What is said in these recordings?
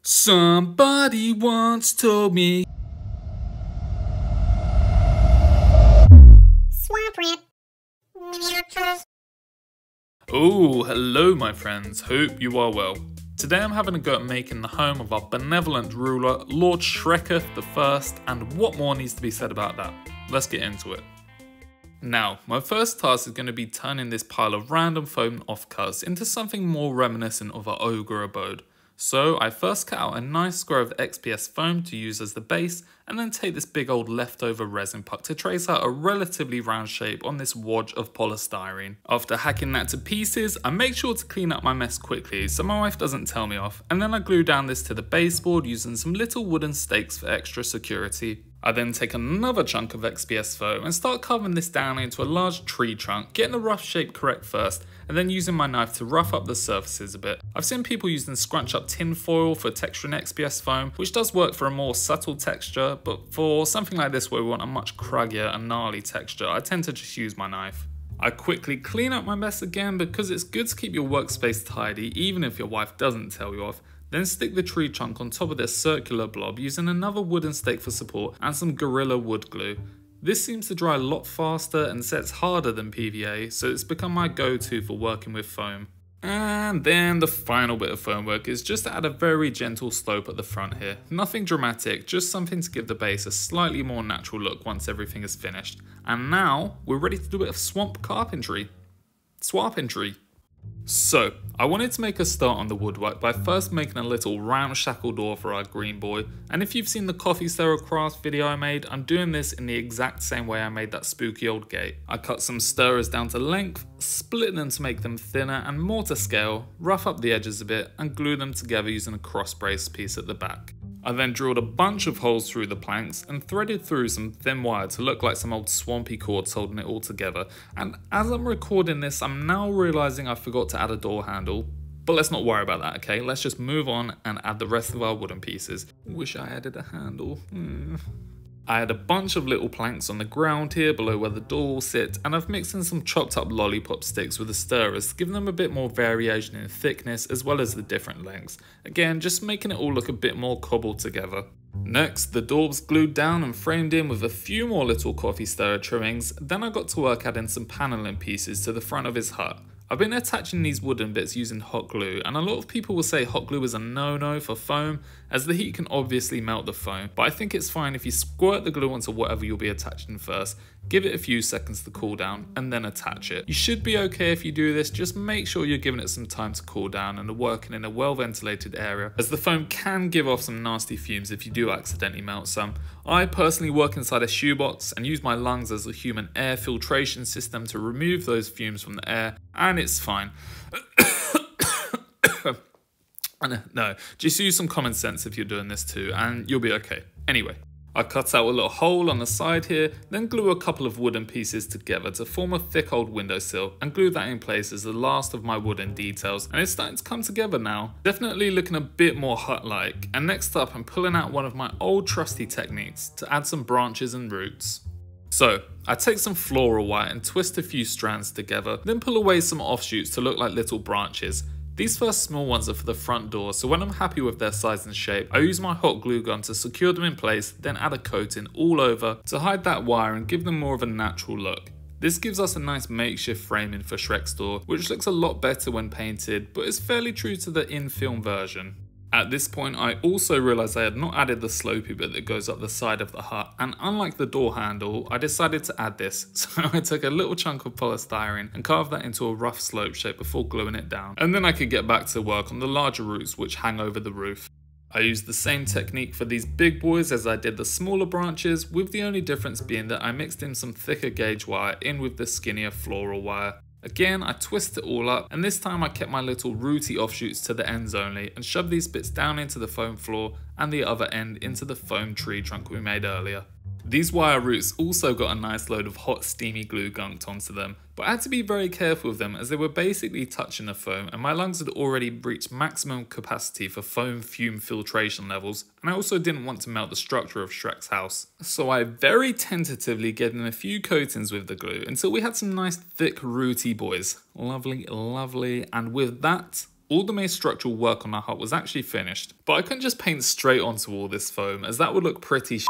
Somebody once told me. Swamp Ramp Miniatures. Oh, hello my friends, hope you are well. Today I'm having a go at making the home of our benevolent ruler, Lord Shrek the First, and what more needs to be said about that? Let's get into it. Now, my first task is going to be turning this pile of random foam offcuts into something more reminiscent of our ogre abode. So I first cut out a nice square of XPS foam to use as the base, and then take this big old leftover resin puck to trace out a relatively round shape on this wodge of polystyrene. After hacking that to pieces, I make sure to clean up my mess quickly so my wife doesn't tell me off, and then I glue down this to the baseboard using some little wooden stakes for extra security. I then take another chunk of XPS foam and start carving this down into a large tree trunk, getting the rough shape correct first, and then using my knife to rough up the surfaces a bit. I've seen people using scrunch up tin foil for texturing XPS foam, which does work for a more subtle texture, but for something like this where we want a much craggier and gnarly texture, I tend to just use my knife. I quickly clean up my mess again because it's good to keep your workspace tidy even if your wife doesn't tell you off. Then stick the tree trunk on top of this circular blob using another wooden stake for support and some Gorilla wood glue. This seems to dry a lot faster and sets harder than PVA, so it's become my go-to for working with foam. And then the final bit of foam work is just to add a very gentle slope at the front here. Nothing dramatic, just something to give the base a slightly more natural look once everything is finished. And now we're ready to do a bit of swamp carpentry. Swapentry. So, I wanted to make a start on the woodwork by first making a little ramshackle door for our green boy, and if you've seen the coffee stirrer craft video I made, I'm doing this in the exact same way I made that spooky old gate. I cut some stirrers down to length, split them to make them thinner and more to scale, rough up the edges a bit, and glue them together using a cross brace piece at the back. I then drilled a bunch of holes through the planks and threaded through some thin wire to look like some old swampy cords holding it all together, and as I'm recording this I'm now realising I forgot to add a door handle, but let's not worry about that, okay? Let's just move on and add the rest of our wooden pieces. Wish I added a handle. I had a bunch of little planks on the ground here below where the door will sit, and I've mixed in some chopped up lollipop sticks with the stirrers to give them a bit more variation in thickness as well as the different lengths. Again, just making it all look a bit more cobbled together. Next, the door was glued down and framed in with a few more little coffee stirrer trimmings, then I got to work adding some paneling pieces to the front of his hut. I've been attaching these wooden bits using hot glue, and a lot of people will say hot glue is a no-no for foam, as the heat can obviously melt the foam, but I think it's fine if you squirt the glue onto whatever you'll be attaching first, give it a few seconds to cool down, and then attach it. You should be okay if you do this, just make sure you're giving it some time to cool down and are working in a well-ventilated area, as the foam can give off some nasty fumes if you do accidentally melt some. I personally work inside a shoebox and use my lungs as a human air filtration system to remove those fumes from the air, and it's fine. No, just use some common sense if you're doing this too, and you'll be okay. Anyway, I cut out a little hole on the side here, then glue a couple of wooden pieces together to form a thick old windowsill, and glue that in place as the last of my wooden details, and it's starting to come together now. Definitely looking a bit more hut-like, and next up I'm pulling out one of my old trusty techniques to add some branches and roots. So, I take some floral wire and twist a few strands together, then pull away some offshoots to look like little branches. These first small ones are for the front door, so when I'm happy with their size and shape, I use my hot glue gun to secure them in place, then add a coating all over to hide that wire and give them more of a natural look. This gives us a nice makeshift framing for Shrek's door, which looks a lot better when painted, but is fairly true to the in-film version. At this point, I also realised I had not added the slopey bit that goes up the side of the hut, and unlike the door handle, I decided to add this. So I took a little chunk of polystyrene and carved that into a rough slope shape before gluing it down, and then I could get back to work on the larger roots which hang over the roof. I used the same technique for these big boys as I did the smaller branches, with the only difference being that I mixed in some thicker gauge wire in with the skinnier floral wire. Again, I twist it all up, and this time I kept my little rooty offshoots to the ends only and shoved these bits down into the foam floor and the other end into the foam tree trunk we made earlier. These wire roots also got a nice load of hot steamy glue gunked onto them, but I had to be very careful with them as they were basically touching the foam and my lungs had already reached maximum capacity for foam fume filtration levels, and I also didn't want to melt the structure of Shrek's house. So I very tentatively gave them a few coatings with the glue until we had some nice thick rooty boys. Lovely, lovely, and with that, All the main structural work on the hut was actually finished, but I couldn't just paint straight onto all this foam as that would look pretty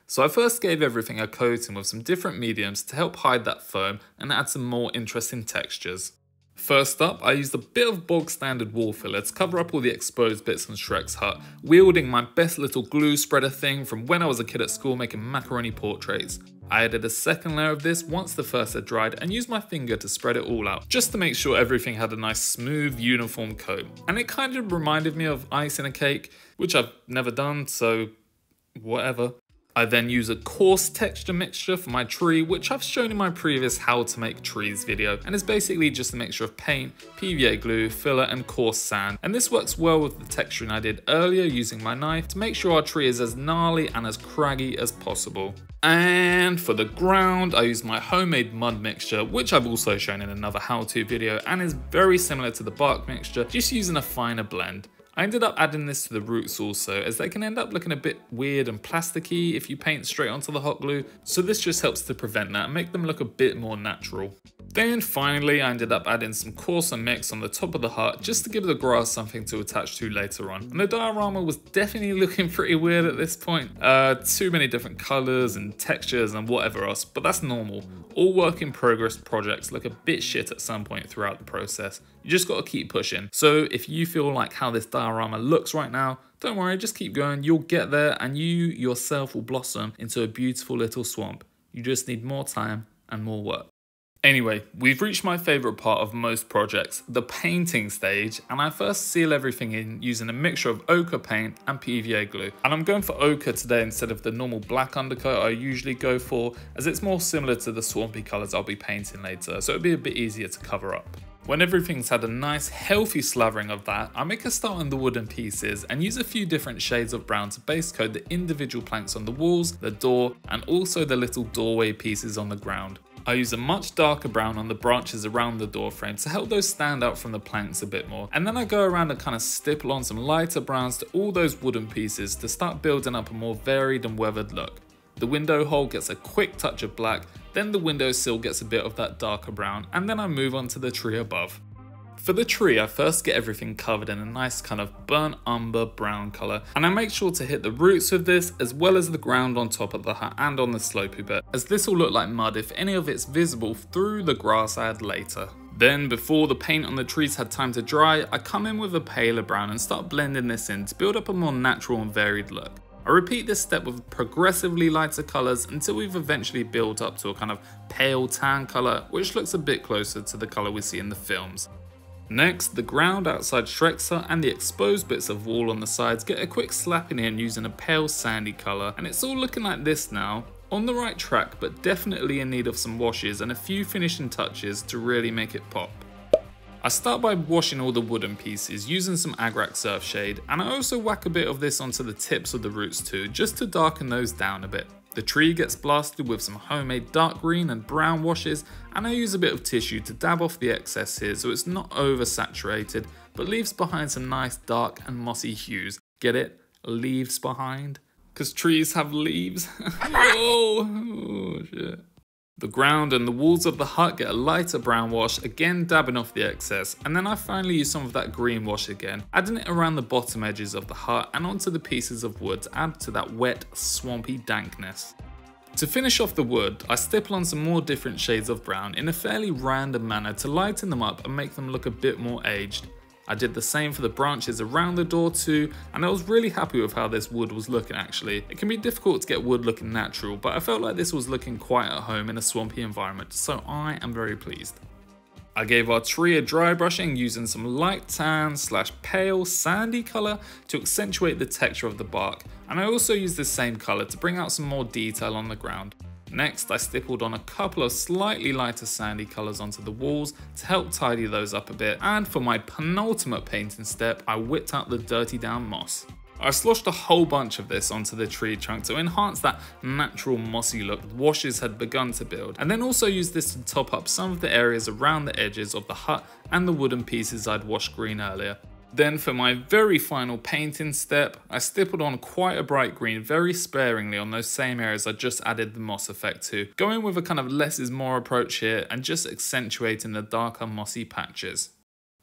so I first gave everything a coating with some different mediums to help hide that foam and add some more interesting textures. First up, I used a bit of bog standard wall filler to cover up all the exposed bits on Shrek's hut, wielding my best little glue spreader thing from when I was a kid at school making macaroni portraits. I added a second layer of this once the first had dried and used my finger to spread it all out, just to make sure everything had a nice smooth uniform coat. And it kind of reminded me of ice in a cake, which I've never done, so whatever. I then use a coarse texture mixture for my tree, which I've shown in my previous how to make trees video, and is basically just a mixture of paint, PVA glue, filler and coarse sand. And this works well with the texturing I did earlier using my knife to make sure our tree is as gnarly and as craggy as possible. And for the ground, I used my homemade mud mixture, which I've also shown in another how-to video and is very similar to the bark mixture, just using a finer blend. I ended up adding this to the roots also, as they can end up looking a bit weird and plasticky if you paint straight onto the hot glue, so this just helps to prevent that and make them look a bit more natural. Then finally I ended up adding some coarser mix on the top of the hut just to give the grass something to attach to later on. And the diorama was definitely looking pretty weird at this point. Too many different colours and textures and whatever else, but that's normal. All work in progress projects look a bit shit at some point throughout the process. You just gotta keep pushing. So if you feel like how this diorama looks right now, don't worry, just keep going, you'll get there and you yourself will blossom into a beautiful little swamp. You just need more time and more work. Anyway, we've reached my favourite part of most projects, the painting stage, and I first seal everything in using a mixture of ochre paint and PVA glue. And I'm going for ochre today instead of the normal black undercoat I usually go for, as it's more similar to the swampy colours I'll be painting later, so it'll be a bit easier to cover up. When everything's had a nice healthy slavering of that, I make a start on the wooden pieces and use a few different shades of brown to base coat the individual planks on the walls, the door, and also the little doorway pieces on the ground. I use a much darker brown on the branches around the door frame to help those stand out from the planks a bit more. And then I go around and kind of stipple on some lighter browns to all those wooden pieces to start building up a more varied and weathered look. The window hole gets a quick touch of black, then the windowsill gets a bit of that darker brown, and then I move on to the tree above. For the tree, I first get everything covered in a nice kind of burnt umber brown colour, and I make sure to hit the roots with this as well as the ground on top of the hut and on the slopey bit, as this will look like mud if any of it's visible through the grass I add later. Then, before the paint on the trees had time to dry, I come in with a paler brown and start blending this in to build up a more natural and varied look. I repeat this step with progressively lighter colours until we've eventually built up to a kind of pale tan colour, which looks a bit closer to the colour we see in the films. Next, the ground outside Shrek's hut and the exposed bits of wall on the sides get a quick slapping in using a pale sandy colour, and it's all looking like this now. On the right track, but definitely in need of some washes and a few finishing touches to really make it pop. I start by washing all the wooden pieces using some Agrak Surf Shade, and I also whack a bit of this onto the tips of the roots too, just to darken those down a bit. The tree gets blasted with some homemade dark green and brown washes, and I use a bit of tissue to dab off the excess here so it's not oversaturated, but leaves behind some nice dark and mossy hues. Get it? Leaves behind? Because trees have leaves? Oh shit. The ground and the walls of the hut get a lighter brown wash, again dabbing off the excess, and then I finally use some of that green wash again, adding it around the bottom edges of the hut and onto the pieces of wood to add to that wet, swampy dankness. To finish off the wood, I stipple on some more different shades of brown in a fairly random manner to lighten them up and make them look a bit more aged. I did the same for the branches around the door too, and I was really happy with how this wood was looking actually. It can be difficult to get wood looking natural, but I felt like this was looking quite at home in a swampy environment, so I am very pleased. I gave our tree a dry brushing using some light tan / pale sandy colour to accentuate the texture of the bark, and I also used the same colour to bring out some more detail on the ground. Next, I stippled on a couple of slightly lighter sandy colours onto the walls to help tidy those up a bit, and for my penultimate painting step, I whipped out the dirty down moss. I sloshed a whole bunch of this onto the tree trunk to enhance that natural mossy look the washes had begun to build, and then also used this to top up some of the areas around the edges of the hut and the wooden pieces I'd washed green earlier. Then for my very final painting step, I stippled on quite a bright green very sparingly on those same areas I just added the moss effect to, going with a kind of less is more approach here and just accentuating the darker mossy patches.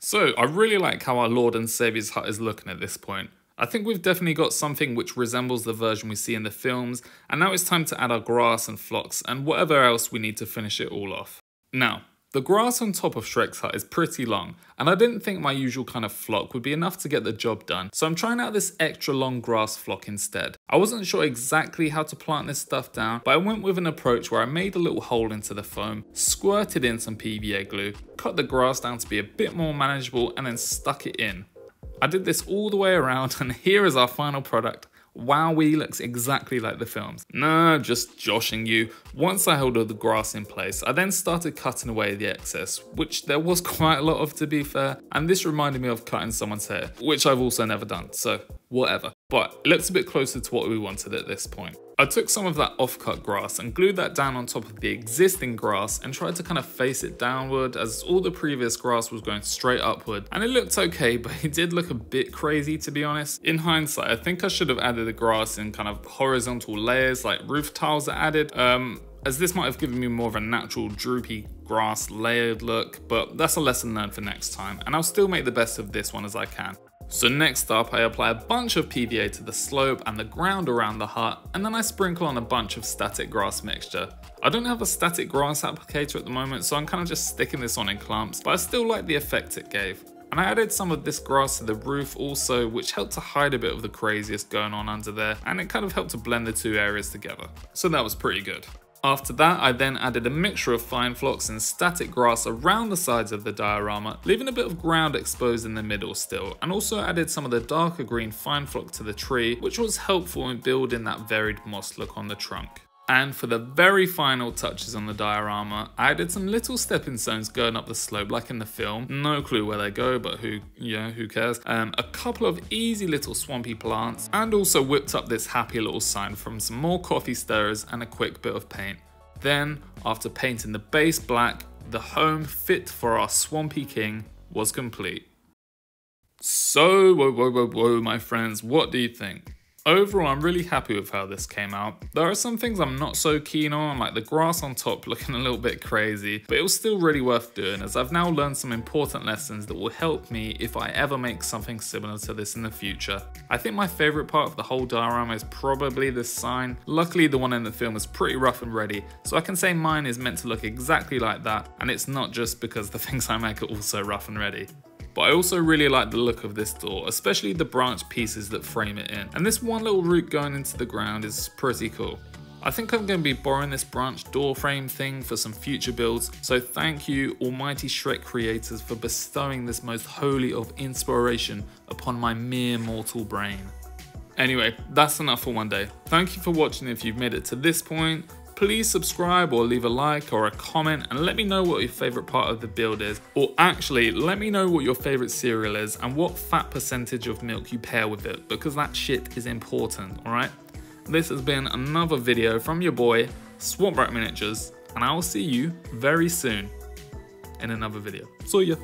So I really like how our Lord and Saviour's hut is looking at this point. I think we've definitely got something which resembles the version we see in the films, and now it's time to add our grass and flocks and whatever else we need to finish it all off. Now, the grass on top of Shrek's hut is pretty long, and I didn't think my usual kind of flock would be enough to get the job done, so I'm trying out this extra long grass flock instead. I wasn't sure exactly how to plant this stuff down, but I went with an approach where I made a little hole into the foam, squirted in some PVA glue, cut the grass down to be a bit more manageable, and then stuck it in. I did this all the way around, and here is our final product. Wowee, looks exactly like the films. No, just joshing you. Once I held all the grass in place, I then started cutting away the excess, which there was quite a lot of, to be fair, and this reminded me of cutting someone's hair, which I've also never done, so whatever. But it looks a bit closer to what we wanted at this point. I took some of that off-cut grass and glued that down on top of the existing grass and tried to kind of face it downward, as all the previous grass was going straight upward, and it looked okay, but it did look a bit crazy, to be honest. In hindsight, I think I should have added the grass in kind of horizontal layers like roof tiles are added, as this might have given me more of a natural droopy grass layered look, but that's a lesson learned for next time, and I'll still make the best of this one as I can. So next up, I apply a bunch of PVA to the slope and the ground around the hut, and then I sprinkle on a bunch of static grass mixture. I don't have a static grass applicator at the moment, so I'm kind of just sticking this on in clumps, but I still like the effect it gave. And I added some of this grass to the roof also, which helped to hide a bit of the craziest going on under there, and it kind of helped to blend the two areas together. So that was pretty good. After that, I then added a mixture of fine flocks and static grass around the sides of the diorama, leaving a bit of ground exposed in the middle still, and also added some of the darker green fine flock to the tree, which was helpful in building that varied moss look on the trunk. And for the very final touches on the diorama, I added some little stepping stones going up the slope like in the film. No clue where they go, but who cares? A couple of easy little swampy plants, and also whipped up this happy little sign from some more coffee stirrers and a quick bit of paint. Then, after painting the base black, the home fit for our swampy king was complete. So, whoa, my friends, what do you think? Overall, I'm really happy with how this came out. There are some things I'm not so keen on, like the grass on top looking a little bit crazy, but it was still really worth doing, as I've now learned some important lessons that will help me if I ever make something similar to this in the future. I think my favourite part of the whole diorama is probably this sign. Luckily, the one in the film is pretty rough and ready, so I can say mine is meant to look exactly like that, and it's not just because the things I make are also rough and ready. But I also really like the look of this door, especially the branch pieces that frame it in. And this one little root going into the ground is pretty cool. I think I'm going to be borrowing this branch door frame thing for some future builds, so thank you almighty Shrek creators for bestowing this most holy of inspiration upon my mere mortal brain. Anyway, that's enough for one day. Thank you for watching if you've made it to this point. Please subscribe or leave a like or a comment and let me know what your favourite part of the build is. Or actually, let me know what your favourite cereal is and what fat percentage of milk you pair with it, because that shit is important, alright? This has been another video from your boy, Swamp Rat Miniatures, and I will see you very soon in another video. See ya!